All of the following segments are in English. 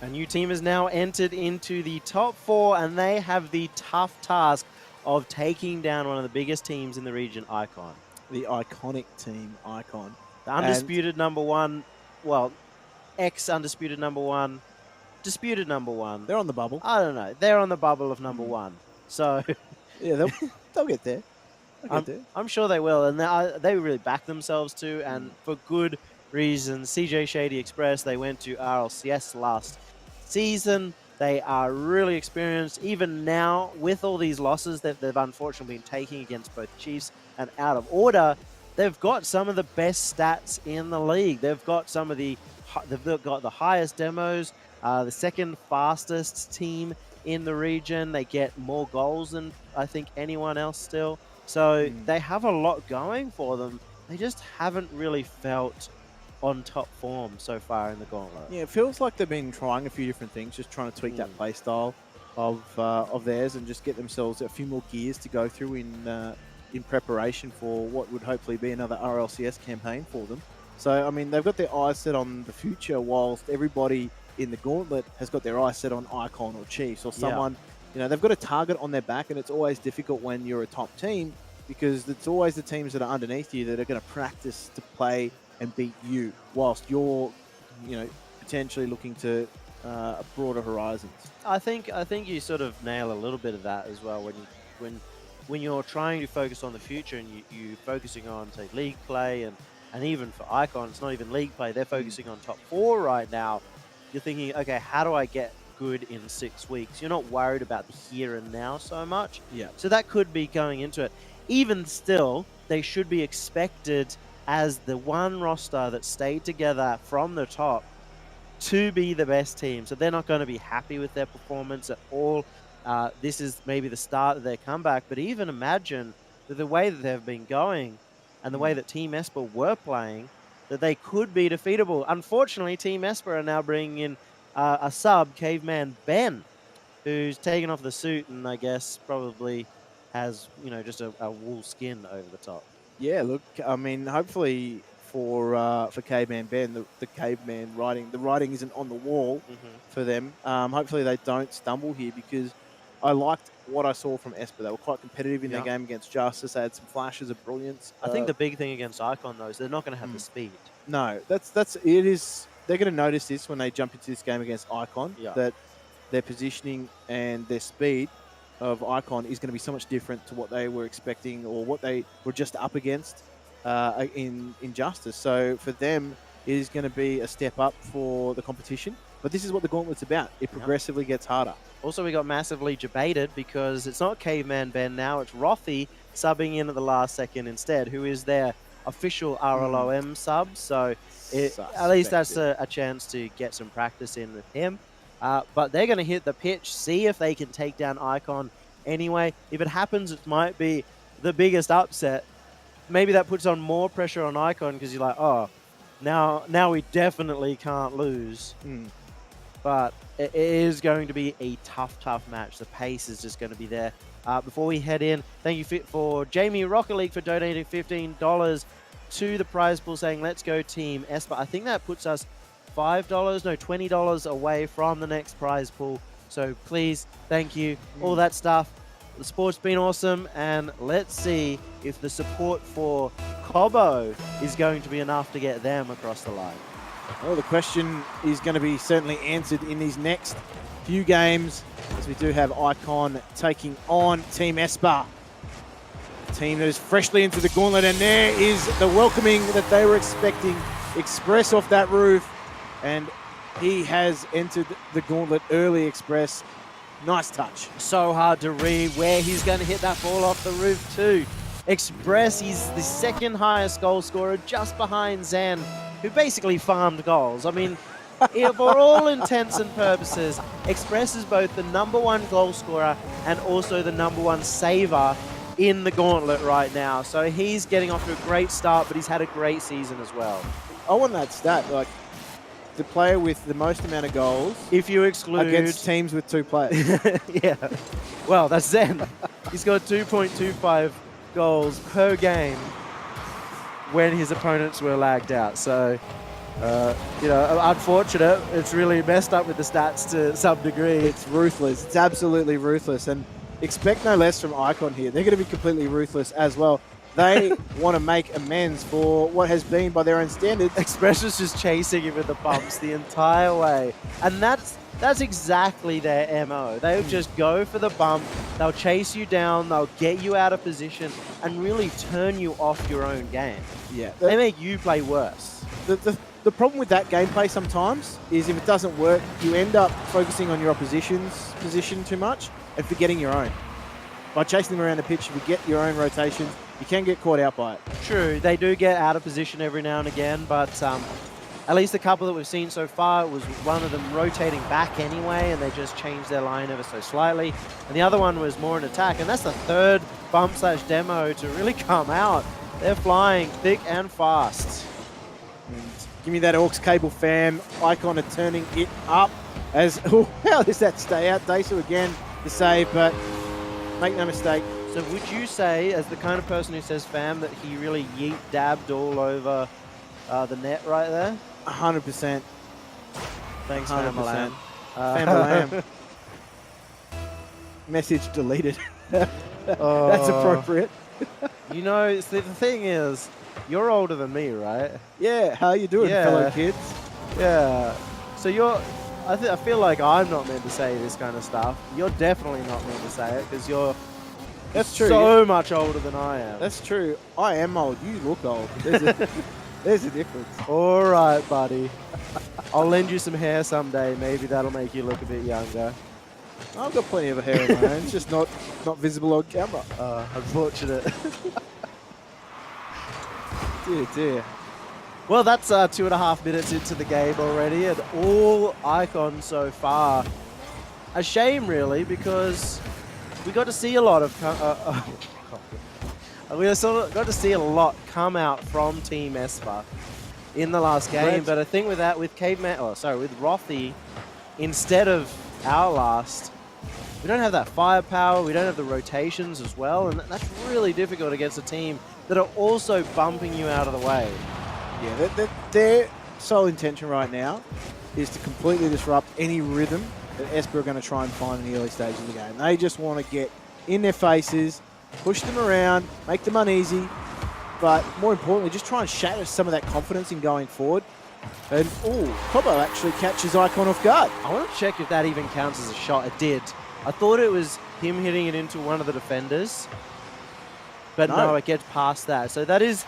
A new team has now entered into the top 4, and they have the tough task of taking down one of the biggest teams in the region, Icon. The iconic team, Icon. The undisputed number 1, well, ex-undisputed number 1, disputed number 1. They're on the bubble. I don't know. They're on the bubble of number 1. So yeah, they'll get there. I'm sure they will, and they really back themselves too, and for good reasons. CJ Shady Express, they went to RLCS last season. They are really experienced. Even now, with all these losses that they've unfortunately been taking against both Chiefs and Out of Order, they've got some of the best stats in the league. They've got they've got the highest demos, the second fastest team in the region. They get more goals than I think anyone else still. So they have a lot going for them. They just haven't really felt on top form so far in the Gauntlet. Yeah, it feels like they've been trying a few different things, just trying to tweak that play style of theirs and just get themselves a few more gears to go through in preparation for what would hopefully be another RLCS campaign for them. So, I mean, they've got their eyes set on the future, whilst everybody in the Gauntlet has got their eyes set on Icon or Chiefs or someone. You know, they've got a target on their back, and it's always difficult when you're a top team because it's always the teams that are underneath you that are going to practice to play and beat you, whilst you're, you know, potentially looking to broader horizons. I think you sort of nail a little bit of that as well when you're trying to focus on the future and you focusing on, say, league play and even for Icon, it's not even league play. They're focusing on top 4 right now. You're thinking, okay, how do I get good in 6 weeks? You're not worried about the here and now so much. Yeah. So that could be going into it. Even still, they should be expected as the one roster that stayed together from the top to be the best team. So they're not going to be happy with their performance at all. This is maybe the start of their comeback, but even imagine that the way that they've been going and the way that Team Esper were playing, that they could be defeatable. Unfortunately, Team Esper are now bringing in a sub, Caveman Ben, who's taken off the suit and I guess probably has, you know, just a wool skin over the top. Yeah, look, I mean, hopefully for Caveman Ben, the caveman writing, the writing isn't on the wall for them. Hopefully they don't stumble here, because I liked what I saw from Esper. They were quite competitive in their game against Justice. They had some flashes of brilliance. I think the big thing against Icon, though, is they're not going to have the speed. No, that's it is. They're going to notice this when they jump into this game against Icon, that their positioning and their speed of Icon is going to be so much different to what they were expecting or what they were just up against in Justice. So for them, it is going to be a step up for the competition. But this is what the Gauntlet's about. It progressively gets harder. Also, we got massively debated because it's not Caveman Ben now, it's Rothy subbing in at the last second instead, who is their official RLOM sub. So at least that's a chance to get some practice in with him. But they're going to hit the pitch, see if they can take down Icon anyway. If it happens, it might be the biggest upset. Maybe that puts on more pressure on Icon because you're like, oh, now we definitely can't lose. But it is going to be a tough match. The pace is just going to be there. Before we head in, thank you for Jamie Rocket League for donating $15 to the prize pool, saying, let's go Team Esper. I think that puts us $20 away from the next prize pool. So please, thank you, all that stuff. The sport's been awesome, and let's see if the support for Cobo is going to be enough to get them across the line. Well, the question is going to be certainly answered in these next few games, as we do have Icon taking on Team Esper. A team that is freshly into the Gauntlet, and there is the welcoming that they were expecting. Express off that roof, and he has entered the Gauntlet early. Express. Nice touch. So hard to read where he's going to hit that ball off the roof too. Express, he's the second highest goal scorer, just behind Zen, who basically farmed goals. I mean, for all intents and purposes, Express is both the #1 goal scorer and also the #1 saver in the Gauntlet right now. So he's getting off to a great start, but he's had a great season as well. I want that stat, like the player with the most amount of goals, if you exclude against teams with 2 players. Yeah. Well, that's Zen. He's got 2.25 goals per game when his opponents were lagged out. So You know, unfortunate. It's really messed up with the stats to some degree. It's ruthless. It's absolutely ruthless. And expect no less from Icon here. They're going to be completely ruthless as well. They want to make amends for what has been, by their own standards. Expression's just chasing him with the bumps the entire way. And that's exactly their MO. They'll just go for the bump, they'll chase you down, they'll get you out of position, and really turn you off your own game. Yeah. They make you play worse. The problem with that gameplay sometimes is if it doesn't work, you end up focusing on your opposition's position too much and forgetting your own. By chasing them around the pitch, you forget your own rotations. You can get caught out by it. True, they do get out of position every now and again, but at least a couple that we've seen so far, it was one of them rotating back anyway, and they just changed their line ever so slightly. And the other one was more an attack, and that's the third bump/demo to really come out. They're flying thick and fast. And give me that Orcs cable, fam. Icon are turning it up as... Oh, how does that stay out? Daisu again the save, but make no mistake. So would you say, as the kind of person who says fam, that he really dabbed all over the net right there? 100%. Thanks, 100%. Famalam. Famalam. Message deleted. That's appropriate. You know, the thing is, you're older than me, right? Yeah, how you doing, fellow kids? Yeah. So I feel like I'm not meant to say this kind of stuff. You're definitely not meant to say it because you're That's true. So much older than I am. That's true. I am old. You look old. There's a difference. All right, buddy. I'll lend you some hair someday. Maybe that'll make you look a bit younger. I've got plenty of hair in my own. It's just not visible on camera. Unfortunate. Dear. Well, that's 2.5 minutes into the game already, and all Icon so far. A shame, really, because we got to see a lot of got to see a lot come out from Team Esper in the last game. Right. But I think with with Rothy, instead of our last, we don't have that firepower. We don't have the rotations as well, and that's really difficult against a team that are also bumping you out of the way. Yeah, their sole intention right now is to completely disrupt any rhythm that Esper are going to try and find in the early stages of the game. They just want to get in their faces, push them around, make them uneasy, but more importantly, just try and shatter some of that confidence in going forward. And, Cobo actually catches Icon off guard. I want to check if that even counts as a shot. It did. I thought it was him hitting it into one of the defenders, but no, it gets past that. So that is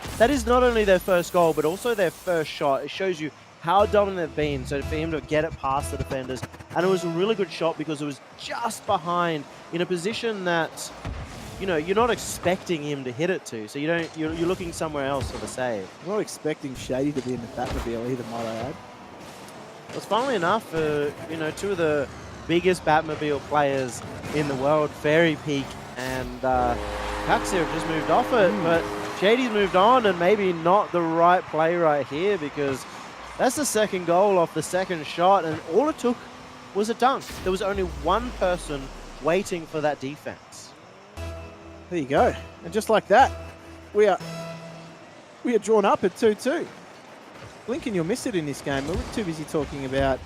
not only their first goal, but also their first shot. It shows you how dominant they've been. So for him to get it past the defenders, and it was a really good shot because it was just behind in a position that, you know, you're not expecting him to hit it to. So you're looking somewhere else for the save. I'm not expecting Shady to be in the Batmobile either, might I add. Well, funnily enough, two of the biggest Batmobile players in the world, Fairy Peak and Paxir have just moved off it, but Shady's moved on, and maybe not the right play right here because that's the second goal off the second shot, and all it took was a dunk. There was only one person waiting for that defense. There you go. And just like that, we are drawn up at 2-2. Blink and you'll miss it in this game. We're too busy talking about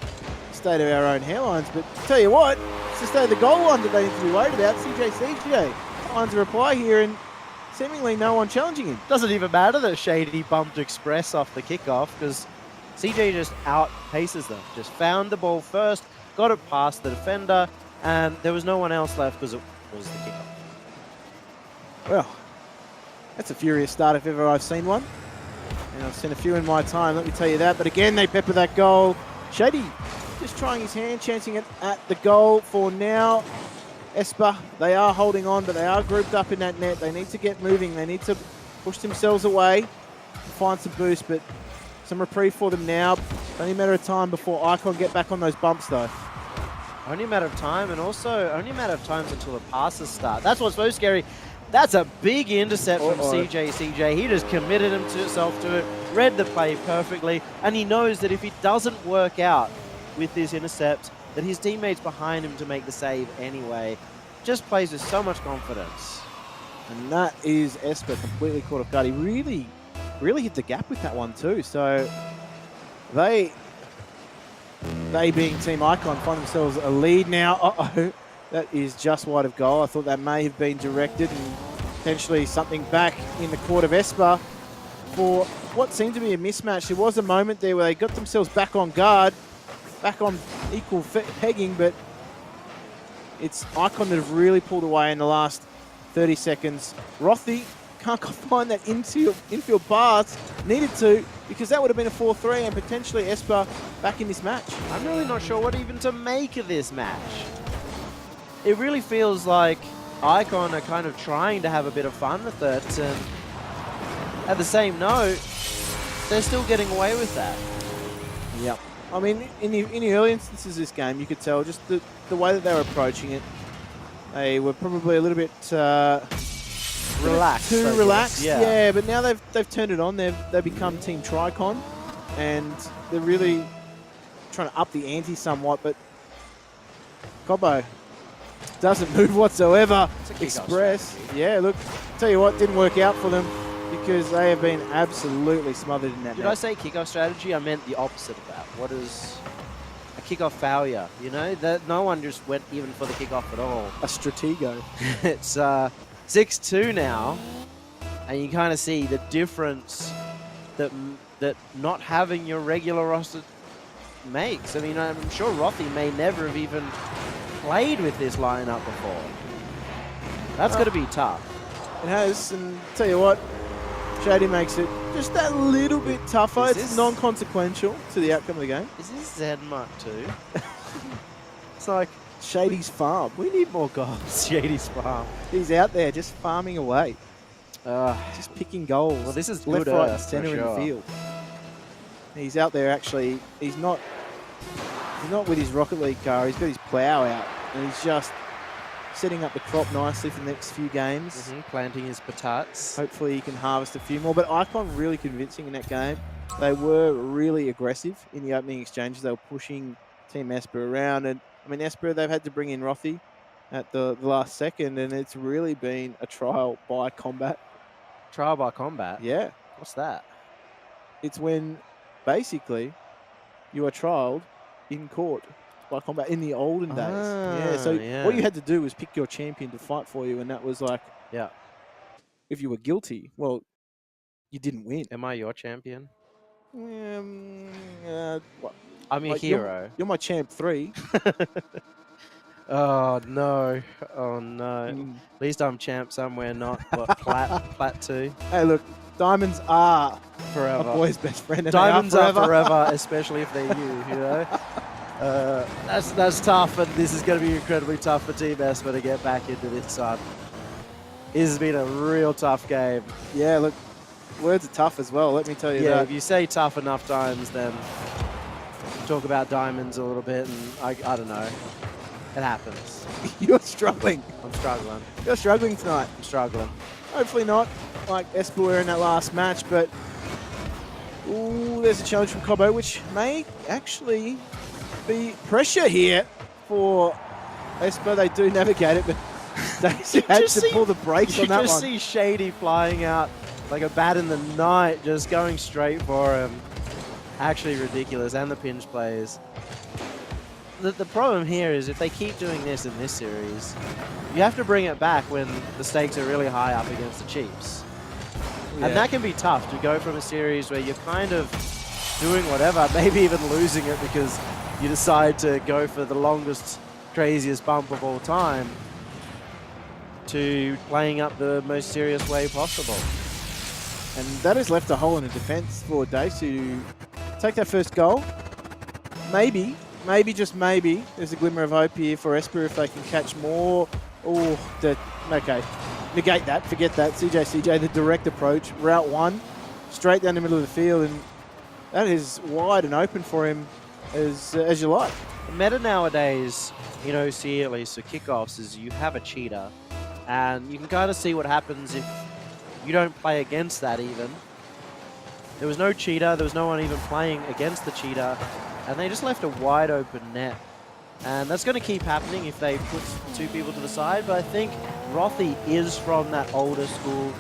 the state of our own hairlines, but tell you what, it's the state of the goal line that they need to be worried about. CJ finds a reply here, and seemingly no one challenging him. Doesn't even matter that Shady bumped Express off the kickoff because CJ just outpaces them. Just found the ball first, got it past the defender, and there was no one else left because it was the kickoff. Well, that's a furious start if ever I've seen one. And I've seen a few in my time, let me tell you that. But again, they pepper that goal. Shady just trying his hand, chancing it at the goal for now. Esper, they are holding on, but they are grouped up in that net. They need to get moving. They need to push themselves away and find some boost, but some reprieve for them now. Only a matter of time before Icon get back on those bumps, though. Only a matter of time, and also only a matter of times until the passes start. That's what's so scary. That's a big intercept from CJ. He just committed himself to it, read the play perfectly, and he knows that if it doesn't work out with this intercept, that his teammates behind him to make the save anyway. Just plays with so much confidence. And that is Esper completely caught off guard. He really hit the gap with that one too. So They being Team Icon, find themselves a lead now. Uh-oh. That is just wide of goal. I thought that may have been directed and potentially something back in the court of Esper for what seemed to be a mismatch. There was a moment there where they got themselves back on guard, back on equal pegging, but it's Icon that have really pulled away in the last 30 seconds. Rothy can't find that infield pass. Needed to, because that would have been a 4-3 and potentially Esper back in this match. I'm really not sure what even to make of this match. It really feels like Icon are kind of trying to have a bit of fun with it, and at the same note, they're still getting away with that. Yep. I mean, in the early instances of this game, you could tell just the way that they were approaching it. They were probably a little bit Relaxed. too relaxed. Yeah. But now they've turned it on. They've become Team Tricon, and they're really trying to up the ante somewhat. But Cobbo doesn't move whatsoever. Express. Yeah, look, tell you what, didn't work out for them because they have been absolutely smothered in that Did net. I say kickoff strategy? I meant the opposite of that. What is a kickoff failure? You know, that no one just went even for the kickoff at all. A stratego. It's 6-2 now, and you kind of see the difference that not having your regular roster makes. I mean, I'm sure Rothy may never have even played with this lineup before. That's going to be tough. It has, and tell you what, Shady makes it just that little bit tougher. It's non-consequential to the outcome of the game. Is this Zenmark too? It's like Shady's farm. we need more goals. Shady's farm. He's out there just farming away, just picking goals. Well, this is left, good right, and earth, for center in the sure. field. He's out there actually. He's not with his Rocket League car. He's got his plow out, and he's just setting up the crop nicely for the next few games. Planting his patatas. Hopefully he can harvest a few more. But Icon really convincing in that game. They were really aggressive in the opening exchanges. They were pushing Team Esper around. And I mean, Esper, they've had to bring in Rothy at the last second. And it's really been a trial by combat. Trial by combat? Yeah. What's that? It's when basically you are trialed in court by combat in the olden days. So what you had to do was pick your champion to fight for you. And that was like, if you were guilty, well, you didn't win. Am I your champion? What? I'm your hero. You're my champ 3. Oh, no. Oh, no. At least I'm champ somewhere, not what, plat 2. Hey, look, diamonds are forever. A boy's best friend. And diamonds are are forever, especially if they're you know? That's tough, and this is going to be incredibly tough for Team Esper to get back into this side. This has been a real tough game. Yeah, look, words are tough as well, let me tell you that. Yeah, if you say tough enough times, then talk about diamonds a little bit, and I don't know. It happens. You're struggling. I'm struggling. You're struggling tonight. I'm struggling. Hopefully not like Esper were in that last match, but ooh, there's a challenge from Cobbo, which may actually be pressure here for Esper. They do navigate it, but Daisy had to pull the brakes on that one. You just see Shady flying out like a bat in the night, just going straight for him. Actually ridiculous, and the pinch plays. The problem here is if they keep doing this in this series, you have to bring it back when the stakes are really high up against the Chiefs. Yeah. And that can be tough to go from a series where you're kind of doing whatever, maybe even losing it because you decide to go for the longest, craziest bump of all time, to playing up the most serious way possible. And that has left a hole in the defense for Dace to take that first goal. Maybe, just maybe, there's a glimmer of hope here for Esper if they can catch more. Oh, okay. Negate that, forget that. CJ, the direct approach, route 1, straight down the middle of the field, and that is wide and open for him as you like. The meta nowadays, you know, see at least for kickoffs, is you have a cheater, and you can kind of see what happens if you don't play against that even. There was no cheater, there was no one even playing against the cheater, and they just left a wide open net. And that's going to keep happening if they put 2 people to the side, but I think Rothy is from that older school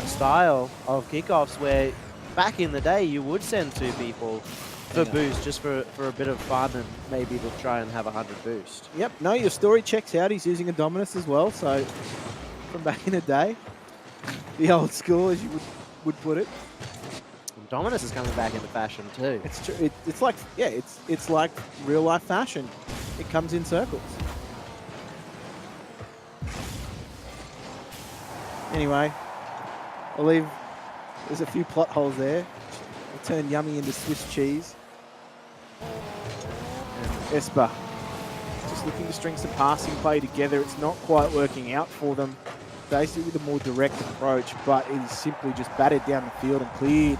style of kickoffs where back in the day you would send 2 people For boost, just for a bit of fun, and maybe to try and have 100 boost. Yep, no, your story checks out. He's using a Dominus as well, so from back in the day, the old school, as you would put it. And Dominus is coming back into fashion too. It's true. It's like, yeah, it's like real life fashion. It comes in circles. Anyway, I believe there's a few plot holes there. We'll turn Yummy into Swiss cheese. And Esper just looking to string some passing play together. It's not quite working out for them. Basically with a more direct approach, but it is simply just batted down the field and cleared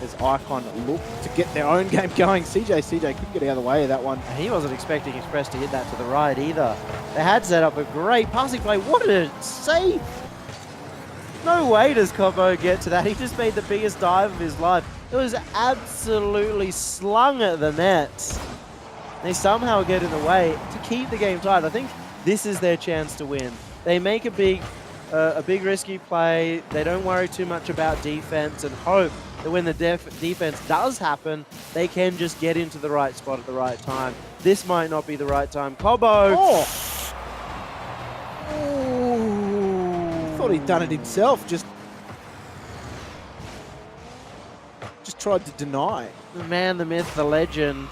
as Icon look to get their own game going. CJ couldn't get out of the way of that one. And he wasn't expecting Express to hit that to the right either. They had set up a great passing play. What a save! No way does Cobo get to that. He just made the biggest dive of his life. It was absolutely slung at the net. They somehow get in the way to keep the game tight. I think this is their chance to win. They make a big risky play. They don't worry too much about defense and hope that when the defense does happen, they can just get into the right spot at the right time. This might not be the right time. Cobo! Oh! Thought he'd done it himself. Just tried to deny. The man, the myth, the legend.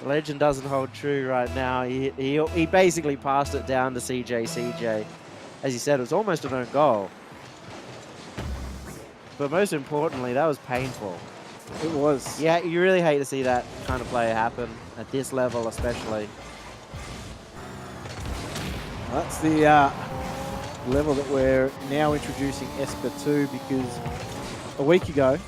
The legend doesn't hold true right now. He basically passed it down to CJ. As you said, it was almost an own goal. But most importantly, that was painful. It was. Yeah, you really hate to see that kind of play happen at this level especially. That's the level that we're now introducing Esper to, because a week ago,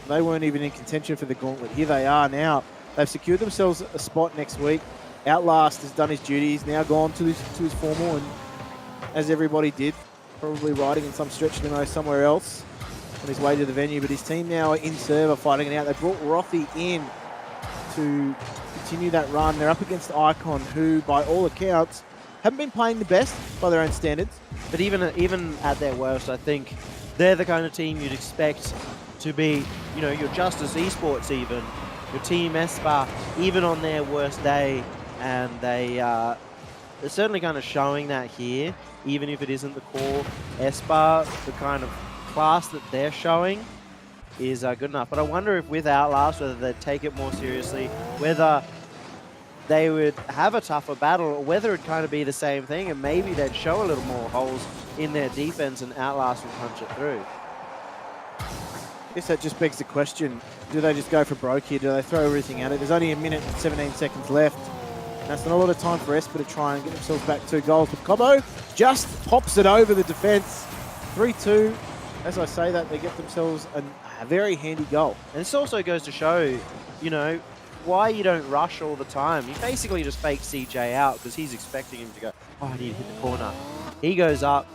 they weren't even in contention for the Gauntlet. Here they are now. They've secured themselves a spot next week. Outlast has done his duties, now gone to his formal, and as everybody did, probably riding in some stretch limo somewhere else on his way to the venue. But his team now are in server fighting it out. They brought Rothy in to continue that run. They're up against Icon, who, by all accounts, haven't been playing the best by their own standards. But even at their worst, I think they're the kind of team you'd expect to be, you know, your Justice Esports even, your Team Esper, even on their worst day. And they're certainly kind of showing that here, even if it isn't the core Esper, the kind of class that they're showing is good enough. But I wonder if with Outlast, whether they'd take it more seriously, whether they would have a tougher battle, or whether it'd kind of be the same thing, and maybe they'd show a little more holes in their defense and Outlast would punch it through. I guess that just begs the question, do they just go for broke here? Do they throw everything at it? There's only a minute and 17 seconds left. That's not a lot of time for Esper to try and get themselves back 2 goals. But Cobo just pops it over the defense. 3-2. As I say that, they get themselves a very handy goal. And this also goes to show, you know, why you don't rush all the time. You basically just fake CJ out because he's expecting him to go, oh, I need to hit the corner. He goes up.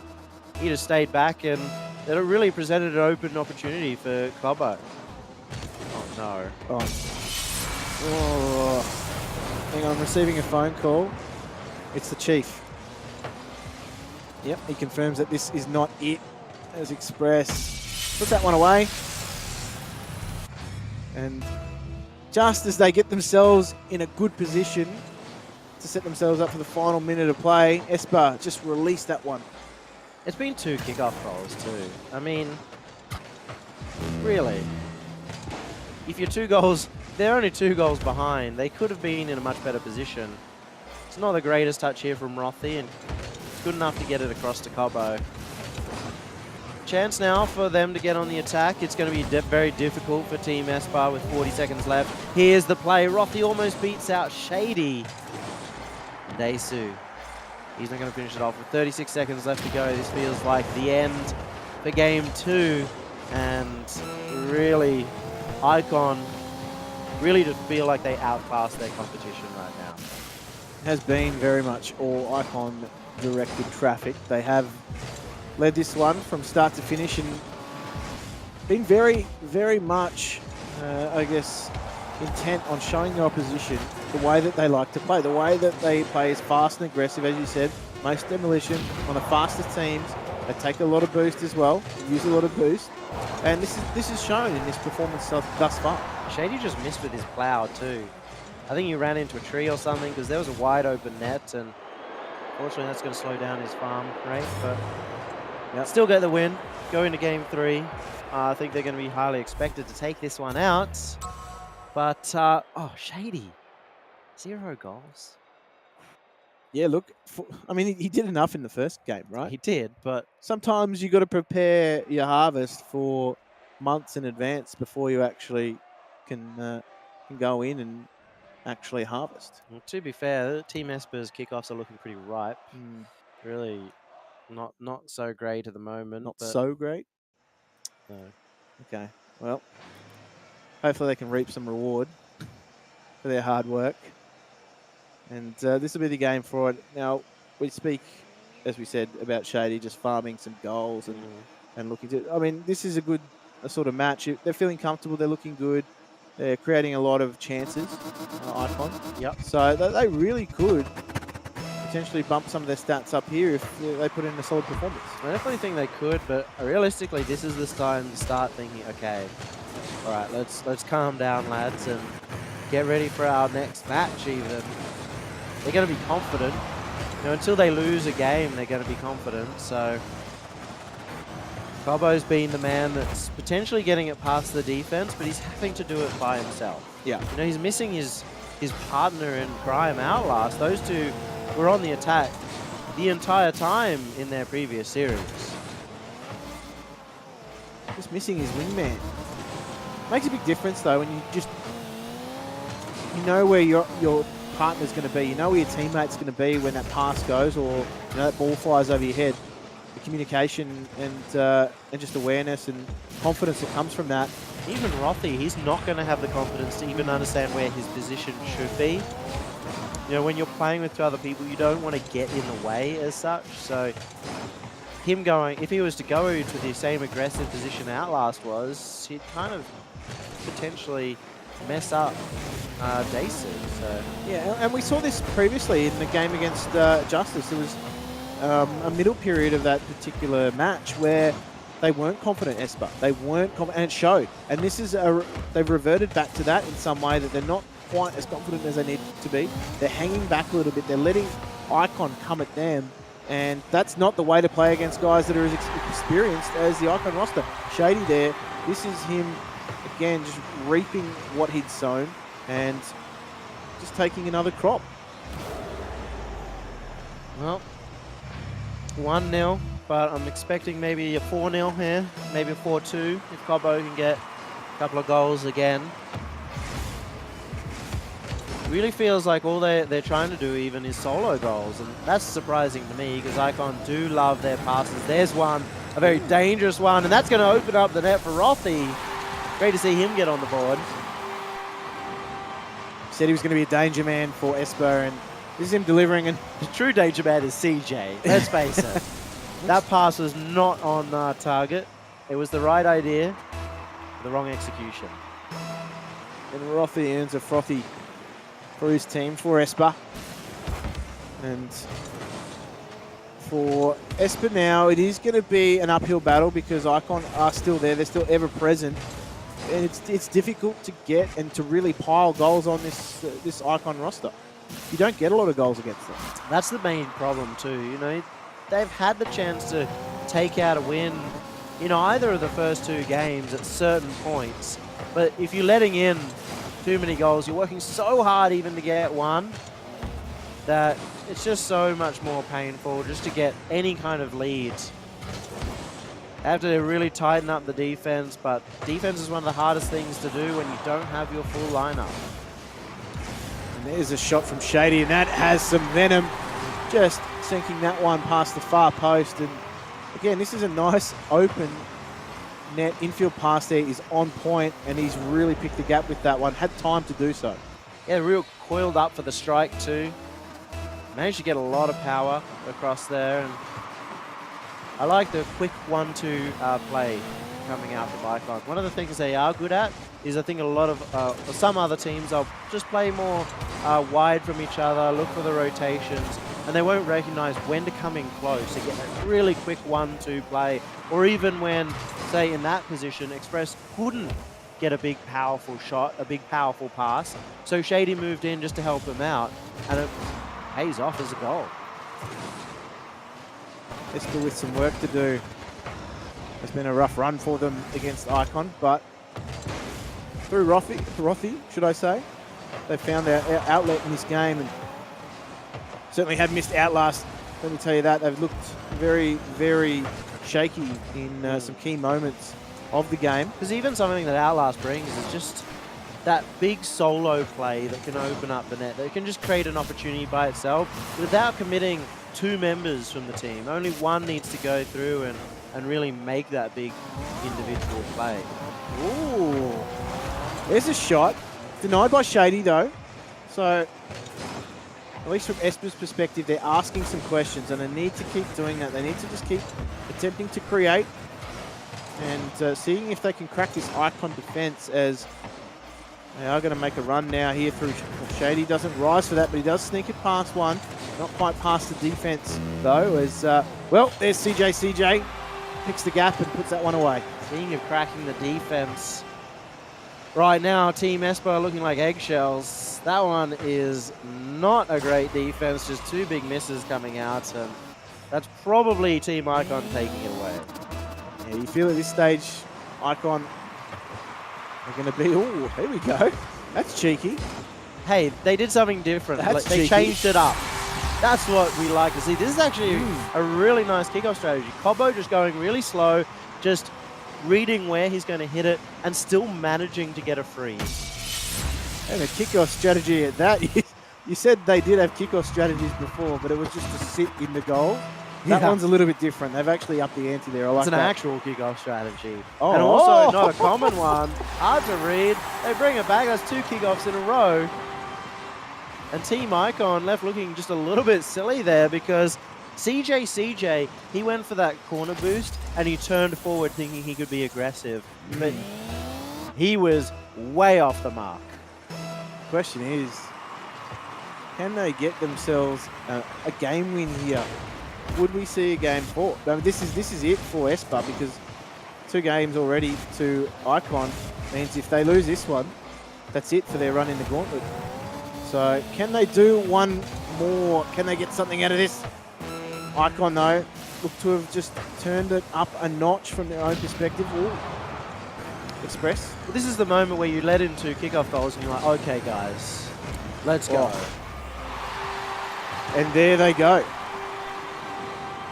He just stayed back, and that really presented an open opportunity for Cobo. Oh, no. Oh. Hang on, I'm receiving a phone call. It's the Chief. Yep, he confirms that this is not it, as Express puts that one away. And just as they get themselves in a good position to set themselves up for the final minute of play, Esper just released that one. It's been 2 kickoff goals too. I mean, really, if you're 2 goals, they're only 2 goals behind. They could have been in a much better position. It's not the greatest touch here from Rothy, and it's good enough to get it across to Cobo. Chance now for them to get on the attack. It's going to be very difficult for Team Esper with 40 seconds left. Here's the play. Rothy almost beats out Shady. Daisu. He's not going to finish it off with 36 seconds left to go. This feels like the end for game 2. And really, Icon really just feel like they outclassed their competition right now. Has been very much all Icon directed traffic. They have led this one from start to finish and been very, very much, I guess, intent on showing their opposition the way that they like to play. The way that they play is fast and aggressive, as you said. Most demolition on the fastest teams. They take a lot of boost as well, use a lot of boost. And this is shown in this performance thus far. Shady just missed with his plow too. I think he ran into a tree or something because there was a wide open net, and fortunately that's going to slow down his farm rate, but still get the win. Go into game 3. I think they're going to be highly expected to take this one out. But, oh, Shady. 0 goals. Yeah, look, I mean, he did enough in the first game, right? He did, but sometimes you got to prepare your harvest for months in advance before you actually can go in and actually harvest. Well, to be fair, Team Esper's kickoffs are looking pretty ripe. Really not so great at the moment. Not but so great? No. Okay, well, hopefully they can reap some reward for their hard work. And this will be the game for it. Now, we speak, as we said, about Shady just farming some goals and looking to... I mean, this is a sort of match. They're feeling comfortable. They're looking good. They're creating a lot of chances, Icon. Yep. So they really could potentially bump some of their stats up here if they put in a solid performance. I definitely think they could, but realistically, this is the time to start thinking, okay, all right, let's calm down, lads, and get ready for our next match even. They're going to be confident. You know, until they lose a game, they're going to be confident. So Cobbo's been the man that's potentially getting it past the defense, but he's having to do it by himself. Yeah. You know, he's missing his partner in crime, Outlast. Those two were on the attack the entire time in their previous series. Just missing his wingman. Makes a big difference though when you know where your partner's going to be. You know where your teammate's going to be when that pass goes, or that ball flies over your head. The communication and just awareness and confidence that comes from that. Even Rothy, he's not going to have the confidence to even understand where his position should be. You know, when you're playing with 2 other people, you don't want to get in the way as such. So him going, if he was to go to the same aggressive position Outlast was, he'd kind of potentially mess up Daisy. So yeah, and we saw this previously in the game against Justice. There was a middle period of that particular match where they weren't confident, Esper. They weren't confident, and it showed. And this is they've reverted back to that in some way, that they're not quite as confident as they need to be. They're hanging back a little bit. They're letting Icon come at them, and that's not the way to play against guys that are as experienced as the Icon roster. Shady there. This is him again, just reaping what he'd sown and just taking another crop. Well, 1-0, but I'm expecting maybe a 4-0 here, maybe a 4-2 if Cobbo can get a couple of goals again. Really feels like all they're trying to do even is solo goals, and that's surprising to me because Icon do love their passes. There's one, a very dangerous one, and that's going to open up the net for Rothy. Great to see him get on the board. Said he was going to be a danger man for Esper, and this is him delivering. And the true danger man is CJ, let's face it. That pass was not on target. It was the right idea, the wrong execution. And Rothy earns a frothy for his team, for Esper. And for Esper now, it is going to be an uphill battle because Icon are still there. They're still ever present. And it's difficult to get and to really pile goals on this Icon roster. You don't get a lot of goals against them. That's the main problem too. You know, they've had the chance to take out a win in either of the first 2 games at certain points. But if you're letting in too many goals, you're working so hard even to get one, that it's just so much more painful just to get any kind of lead. They have to really tighten up the defense, but defense is one of the hardest things to do when you don't have your full lineup. And there's a shot from Shady, and that has some venom. Just sinking that one past the far post. And again, this is a nice open net. Infield pass there is on point, and he's really picked the gap with that one. Had time to do so. Yeah, real coiled up for the strike too. Managed to get a lot of power across there, and I like the quick 1-2 play coming out from Icon. One of the things they are good at is I think a lot of some other teams will just play more wide from each other, look for the rotations, and they won't recognize when to come in close to get a really quick 1-2 play. Or even when, say, in that position, Express couldn't get a big, powerful shot, a big, powerful pass. So Shady moved in just to help him out, and it pays off as a goal. Esper with some work to do. It's been a rough run for them against Icon, but through Rothy, should I say, they found their outlet in this game and certainly have missed Outlast. Let me tell you that. They've looked very, very shaky in some key moments of the game. Because even something that Outlast brings is just that big solo play that can open up the net, that can just create an opportunity by itself without committing 2 members from the team. Only one needs to go through and really make that big individual play. Ooh. There's a shot. Denied by Shady, though. So, at least from Esper's perspective, they're asking some questions, and they need to keep doing that. They need to just keep attempting to create and seeing if they can crack this Icon defense, as they are going to make a run now here through. Shady doesn't rise for that, but he does sneak it past one. Not quite past the defense, though, as, well, there's CJ. Picks the gap and puts that one away. Speaking of cracking the defense, right now, Team Esper are looking like eggshells. That one is not a great defense, just 2 big misses coming out, and that's probably Team Icon taking it away. Yeah, you feel at this stage, Icon are going to be, oh, here we go. That's cheeky. Hey, they did something different. They cheeky. changed it up. That's what we like to see. This is actually a really nice kickoff strategy. Cobbo just going really slow, just reading where he's going to hit it, and still managing to get a freeze. And a kickoff strategy at that. You said they did have kickoff strategies before, but it was just to sit in the goal. That one's a little bit different. They've actually upped the ante there. I like it's an that. actual kickoff strategy. Oh. And also not a common one. Hard to read. They bring it back. That's 2 kickoffs in a row. And Team Icon left looking just a little bit silly there, because CJ, he went for that corner boost and he turned forward thinking he could be aggressive. But he was way off the mark. Question is, can they get themselves a game win here? Would we see a game 4? I mean, this is it for Esper, because 2 games already to Icon means if they lose this one, that's it for their run in the Gauntlet. So can they do one more? Can they get something out of this? Icon, though, look to have just turned it up a notch from their own perspective. Ooh. Express. Well, this is the moment where you let in 2 kickoff goals and you're like, okay, guys, let's go. And there they go.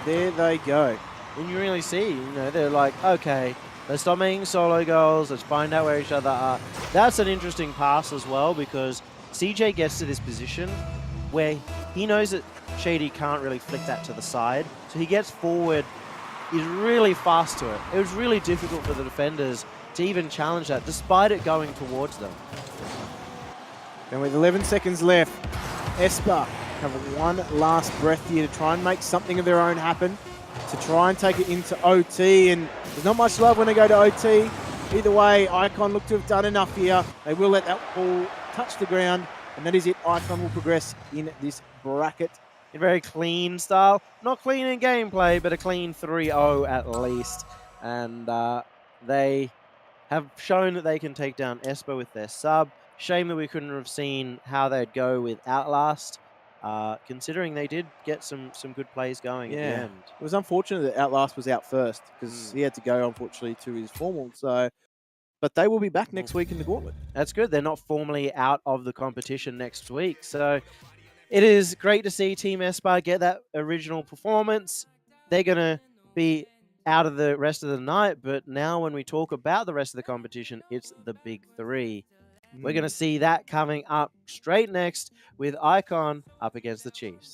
There they go. And you really see, they're like, okay, let's stop making solo goals. Let's find out where each other are. That's an interesting pass as well, because CJ gets to this position where he knows that Shady can't really flick that to the side. So he gets forward. He's really fast to it. It was really difficult for the defenders to even challenge that, despite it going towards them. And with 11 seconds left, Esper have one last breath here to try and make something of their own happen, to try and take it into OT. And there's not much love when they go to OT. Either way, Icon look to have done enough here. They will let that ball touch the ground, and that is it. Icon will progress in this bracket. A very clean style. Not clean in gameplay, but a clean 3-0 at least. And they have shown that they can take down Esper with their sub. Shame that we couldn't have seen how they'd go with Outlast, considering they did get some good plays going at the end. It was unfortunate that Outlast was out first, because he had to go, unfortunately, to his formal. So, but they will be back next week in the Gauntlet. That's good. They're not formally out of the competition next week. So it is great to see Team Esper get that original performance. They're going to be out of the rest of the night, but now when we talk about the rest of the competition, it's the big 3. We're going to see that coming up straight next with Icon up against the Chiefs.